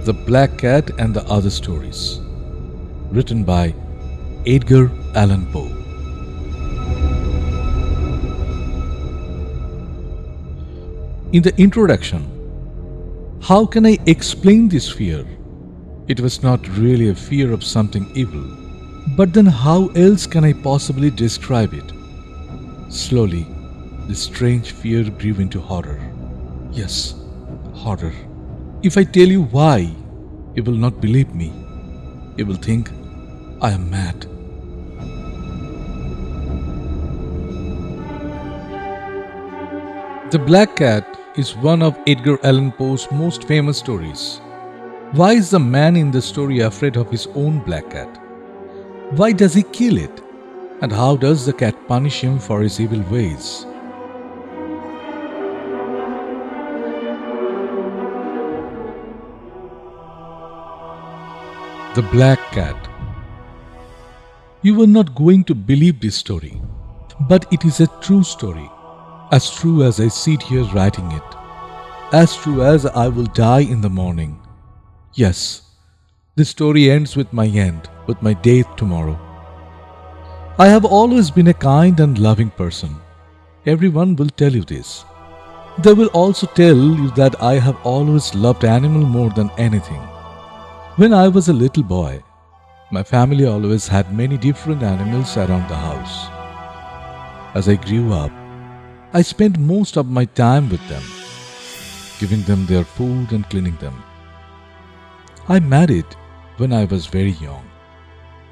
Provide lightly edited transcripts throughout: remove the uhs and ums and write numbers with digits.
The Black Cat and the Other Stories, written by Edgar Allan Poe. In the introduction, how can I explain this fear? It was not really a fear of something evil, but then how else can I possibly describe it? Slowly, this strange fear grew into horror. Yes, horror. If I tell you why, you will not believe me. You will think I am mad. The Black Cat is one of Edgar Allan Poe's most famous stories. Why is the man in the story afraid of his own black cat? Why does he kill it? And how does the cat punish him for his evil ways? The Black Cat. You are not going to believe this story, but it is a true story. As true as I sit here writing it. As true as I will die in the morning. Yes, this story ends with my end, with my death tomorrow. I have always been a kind and loving person. Everyone will tell you this. They will also tell you that I have always loved animals more than anything. When I was a little boy, my family always had many different animals around the house. As I grew up, I spent most of my time with them, giving them their food and cleaning them. I married when I was very young,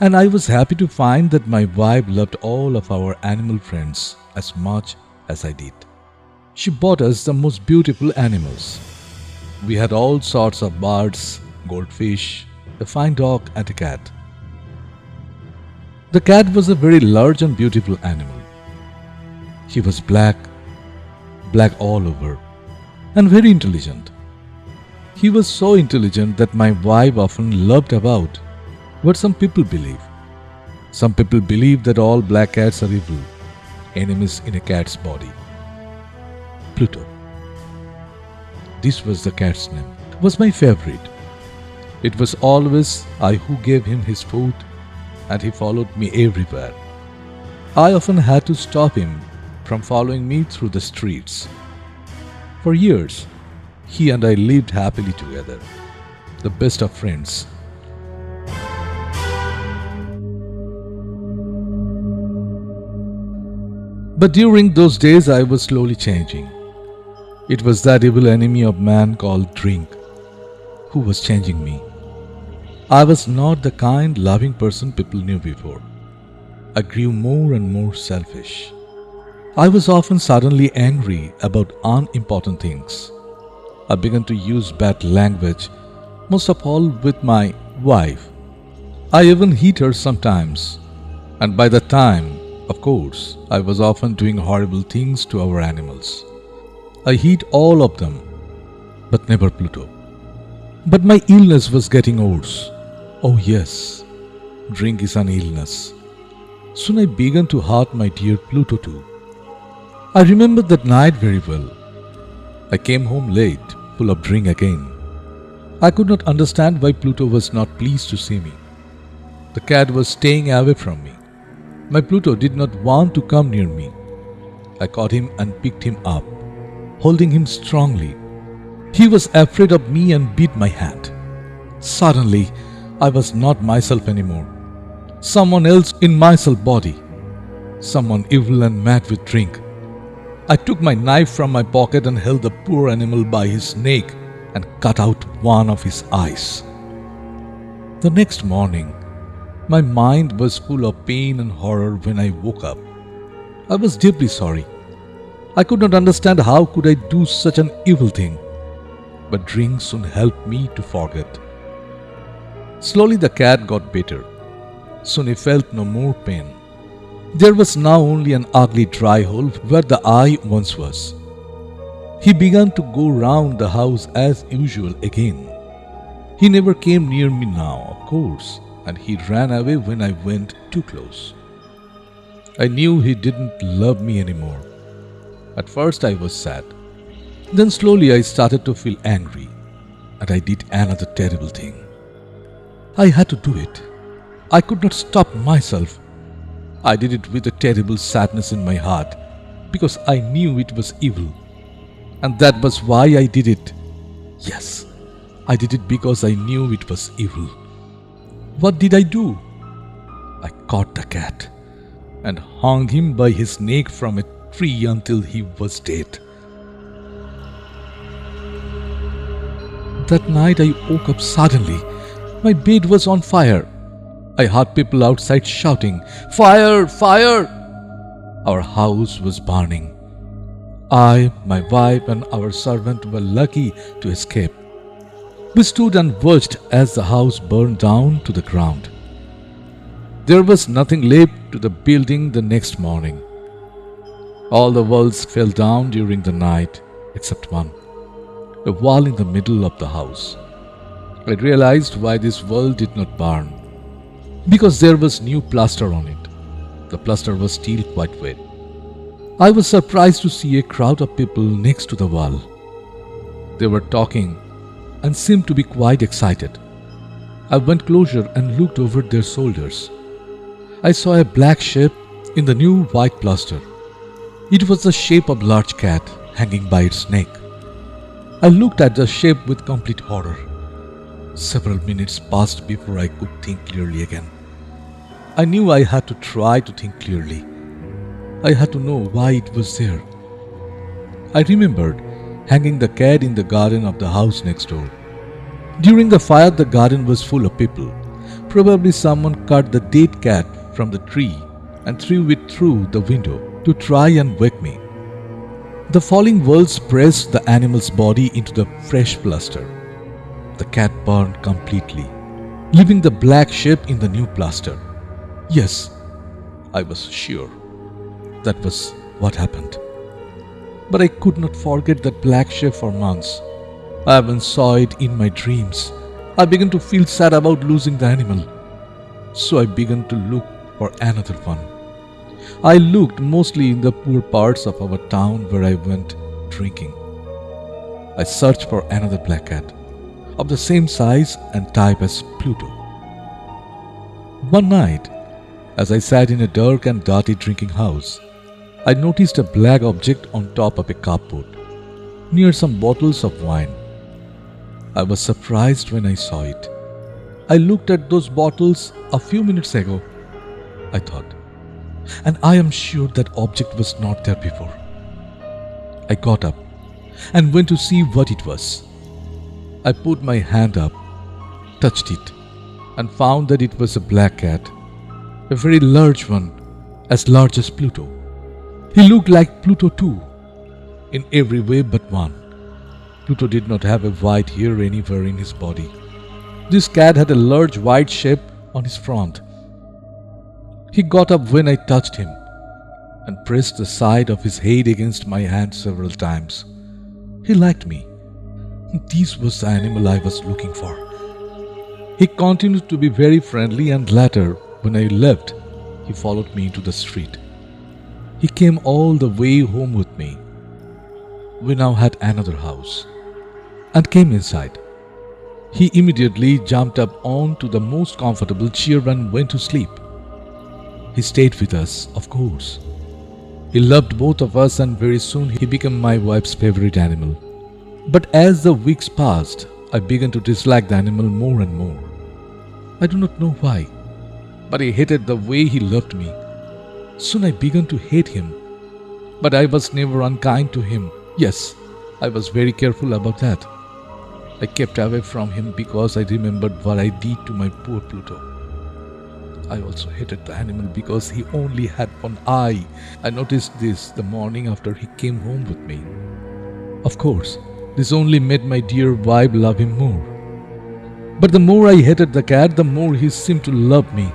and I was happy to find that my wife loved all of our animal friends as much as I did. She bought us the most beautiful animals. We had all sorts of birds, goldfish, a fine dog and a cat. The cat was a very large and beautiful animal. He was black all over, and very intelligent. He was so intelligent that my wife often laughed about what some people believe. Some people believe that all black cats are evil, enemies in a cat's body. Pluto. This was the cat's name. It was my favorite. It was always I who gave him his food, and he followed me everywhere. I often had to stop him from following me through the streets. For years, he and I lived happily together, the best of friends. But during those days, I was slowly changing. It was that evil enemy of man called drink who was changing me. I was not the kind, loving person people knew before. I grew more and more selfish. I was often suddenly angry about unimportant things. I began to use bad language, most of all with my wife. I even hit her sometimes, and by that time, of course, I was often doing horrible things to our animals. I hit all of them, but never Pluto. But my illness was getting worse. Oh yes, drink is an illness. Soon I began to hurt my dear Pluto too. I remember that night very well. I came home late, full of drink again. I could not understand why Pluto was not pleased to see me. The cat was staying away from me. My Pluto did not want to come near me. I caught him and picked him up, holding him strongly. He was afraid of me and bit my hand. Suddenly, I was not myself anymore. Someone else in myself body. Someone evil and mad with drink. I took my knife from my pocket and held the poor animal by his neck and cut out one of his eyes. The next morning, my mind was full of pain and horror when I woke up. I was deeply sorry. I could not understand how could I do such an evil thing. But drink soon helped me to forget. Slowly the cat got better. Soon he felt no more pain. There was now only an ugly dry hole where the eye once was. He began to go round the house as usual again. He never came near me now, of course, and he ran away when I went too close. I knew he didn't love me anymore. At first I was sad. Then slowly I started to feel angry and I did another terrible thing. I had to do it. I could not stop myself. I did it with a terrible sadness in my heart because I knew it was evil. And that was why I did it. Yes, I did it because I knew it was evil. What did I do? I caught the cat and hung him by his neck from a tree until he was dead. That night I woke up suddenly. My bed was on fire. I heard people outside shouting, "Fire! Fire!" Our house was burning. I, my wife, and our servant were lucky to escape. We stood and watched as the house burned down to the ground. There was nothing left to the building the next morning. All the walls fell down during the night, except one, a wall in the middle of the house. I realized why this wall did not burn. Because there was new plaster on it. The plaster was still quite wet. I was surprised to see a crowd of people next to the wall. They were talking and seemed to be quite excited. I went closer and looked over their shoulders. I saw a black shape in the new white plaster. It was the shape of a large cat hanging by its neck. I looked at the shape with complete horror. Several minutes passed before I could think clearly again. I knew I had to try to think clearly. I had to know why it was there. I remembered hanging the cat in the garden of the house next door. During the fire, the garden was full of people. Probably someone cut the dead cat from the tree and threw it through the window to try and wake me. The falling walls pressed the animal's body into the fresh plaster. The cat burned completely, leaving the black shape in the new plaster. Yes, I was sure that was what happened. But I could not forget that black shape for months. I even saw it in my dreams. I began to feel sad about losing the animal. So I began to look for another one. I looked mostly in the poor parts of our town where I went drinking. I searched for another black cat of the same size and type as Pluto. One night, as I sat in a dark and dirty drinking house, I noticed a black object on top of a cupboard, near some bottles of wine. I was surprised when I saw it. I looked at those bottles a few minutes ago, I thought, and I am sure that object was not there before. I got up and went to see what it was. I put my hand up, touched it, and found that it was a black cat, a very large one, as large as Pluto. He looked like Pluto too, in every way but one. Pluto did not have a white hair anywhere in his body. This cat had a large white shape on his front. He got up when I touched him and pressed the side of his head against my hand several times. He liked me. This was the animal I was looking for. He continued to be very friendly, and later, when I left, he followed me into the street. He came all the way home with me. We now had another house and came inside. He immediately jumped up onto the most comfortable chair and went to sleep. He stayed with us, of course. He loved both of us, and very soon he became my wife's favorite animal. But as the weeks passed, I began to dislike the animal more and more. I do not know why, but I hated the way he loved me. Soon I began to hate him, but I was never unkind to him. Yes, I was very careful about that. I kept away from him because I remembered what I did to my poor Pluto. I also hated the animal because he only had one eye. I noticed this the morning after he came home with me. Of course, this only made my dear wife love him more. But the more I hated the cat, the more he seemed to love me.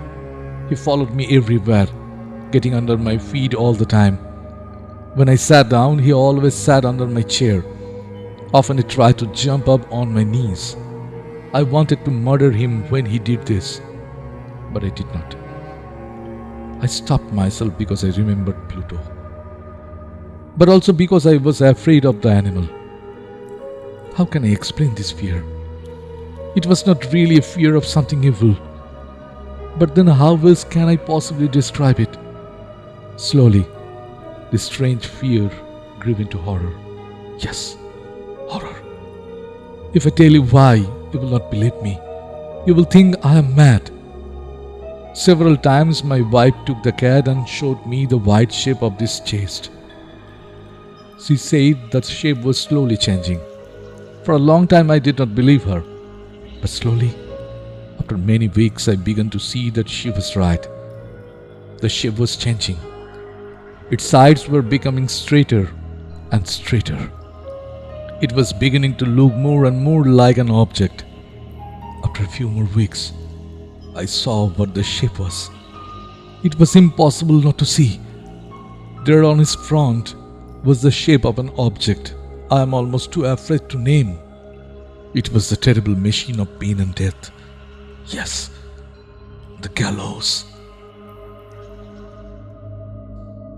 He followed me everywhere, getting under my feet all the time. When I sat down, he always sat under my chair. Often he tried to jump up on my knees. I wanted to murder him when he did this, but I did not. I stopped myself because I remembered Pluto, but also because I was afraid of the animal. How can I explain this fear? It was not really a fear of something evil. But then how else can I possibly describe it? Slowly, this strange fear grew into horror. Yes, horror. If I tell you why, you will not believe me. You will think I am mad. Several times my wife took the cat and showed me the white shape of this chest. She said that shape was slowly changing. For a long time I did not believe her. But slowly, after many weeks, I began to see that she was right. The shape was changing. Its sides were becoming straighter and straighter. It was beginning to look more and more like an object. After a few more weeks, I saw what the shape was. It was impossible not to see. There on its front was the shape of an object I am almost too afraid to name. It was the terrible machine of pain and death. Yes, the gallows.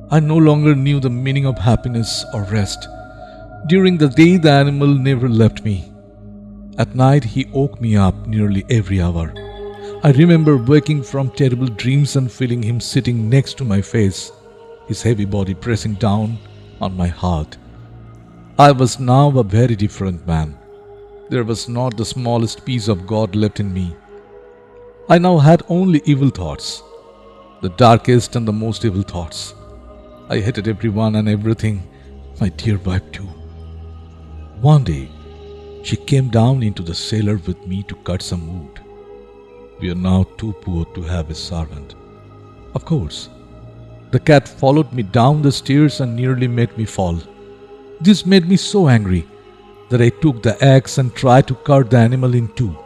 I no longer knew the meaning of happiness or rest. During the day, the animal never left me. At night, he woke me up nearly every hour. I remember waking from terrible dreams and feeling him sitting next to my face, his heavy body pressing down on my heart. I was now a very different man. There was not the smallest piece of God left in me. I now had only evil thoughts, the darkest and the most evil thoughts. I hated everyone and everything, my dear wife too. One day, she came down into the cellar with me to cut some wood. We are now too poor to have a servant. Of course, the cat followed me down the stairs and nearly made me fall. This made me so angry that I took the axe and tried to cut the animal in two.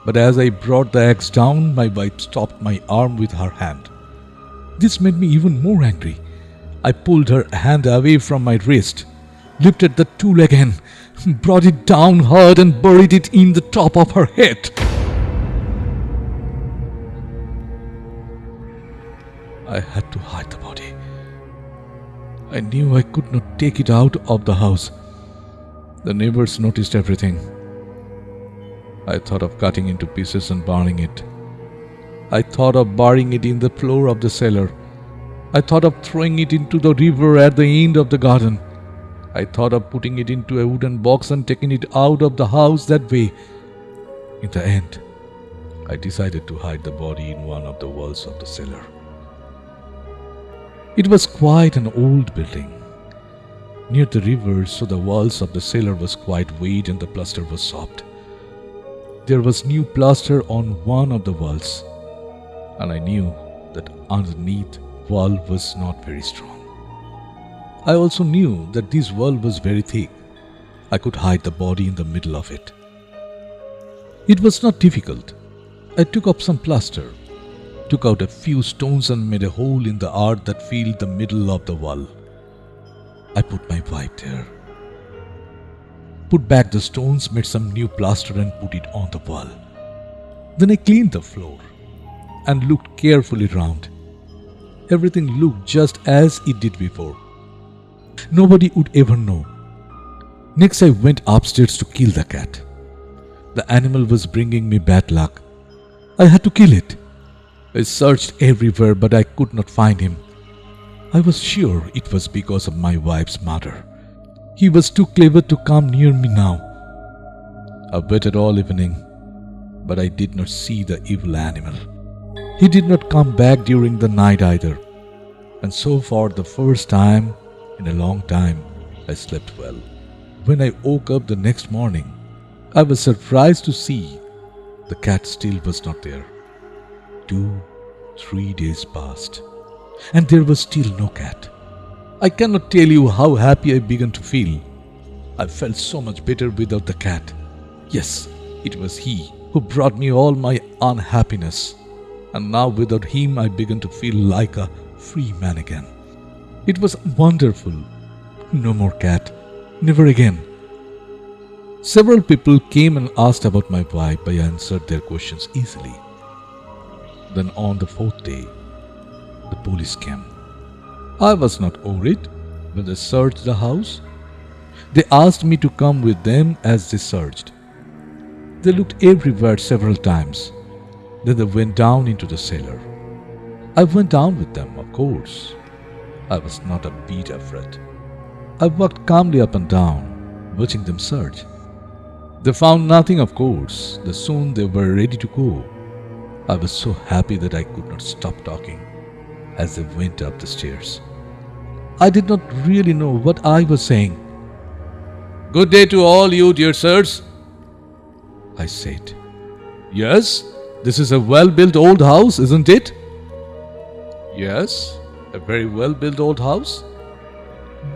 But as I brought the axe down, my wife stopped my arm with her hand. This made me even more angry. I pulled her hand away from my wrist, lifted the tool again, brought it down hard and buried it in the top of her head. I had to hide the body. I knew I could not take it out of the house. The neighbors noticed everything. I thought of cutting into pieces and burning it. I thought of burying it in the floor of the cellar. I thought of throwing it into the river at the end of the garden. I thought of putting it into a wooden box and taking it out of the house that way. In the end, I decided to hide the body in one of the walls of the cellar. It was quite an old building, near the river, so the walls of the cellar was quite wet and the plaster was soft. There was new plaster on one of the walls, and I knew that underneath wall was not very strong. I also knew that this wall was very thick. I could hide the body in the middle of it. It was not difficult. I took up some plaster, took out a few stones and made a hole in the earth that filled the middle of the wall. I put my wife there. Put back the stones, made some new plaster and put it on the wall. Then I cleaned the floor and looked carefully round. Everything looked just as it did before. Nobody would ever know. Next I went upstairs to kill the cat. The animal was bringing me bad luck. I had to kill it. I searched everywhere but I could not find him. I was sure it was because of my wife's murder. He was too clever to come near me now. I waited all evening, but I did not see the evil animal. He did not come back during the night either. And so for the first time in a long time, I slept well. When I woke up the next morning, I was surprised to see the cat still was not there. 2-3 days passed, and there was still no cat. I cannot tell you how happy I began to feel. I felt so much better without the cat. Yes, it was he who brought me all my unhappiness. And now without him I began to feel like a free man again. It was wonderful. No more cat. Never again. Several people came and asked about my wife. I answered their questions easily. Then on the 4th day, the police came. I was not worried when they searched the house. They asked me to come with them as they searched. They looked everywhere several times. Then they went down into the cellar. I went down with them, of course. I was not a bit afraid. I walked calmly up and down, watching them search. They found nothing, of course. Soon they were ready to go. I was so happy that I could not stop talking as they went up the stairs. I did not really know what I was saying. "Good day to all you, dear sirs," I said. "Yes, this is a well-built old house, isn't it?" "Yes, a very well-built old house."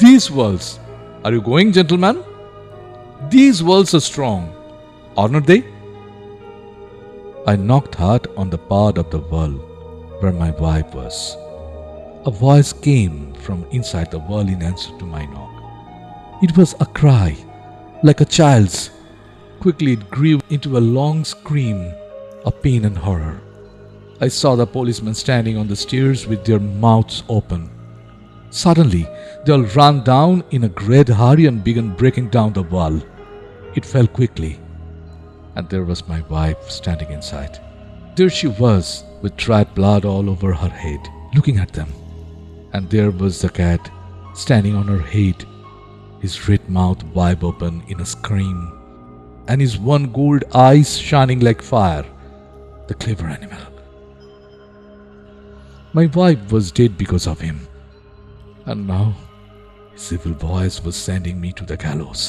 "These walls, are you going, gentlemen? These walls are strong, are not they?" I knocked hard on the part of the wall where my wife was. A voice came from inside the wall in answer to my knock. It was a cry, like a child's. Quickly it grew into a long scream of pain and horror. I saw the policemen standing on the stairs with their mouths open. Suddenly, they all ran down in a great hurry and began breaking down the wall. It fell quickly, and there was my wife standing inside. There she was, with dried blood all over her head, looking at them. And there was the cat, standing on her head, his red mouth wide open in a scream, and his one gold eyes shining like fire. The clever animal. My wife was dead because of him, and now his evil voice was sending me to the gallows.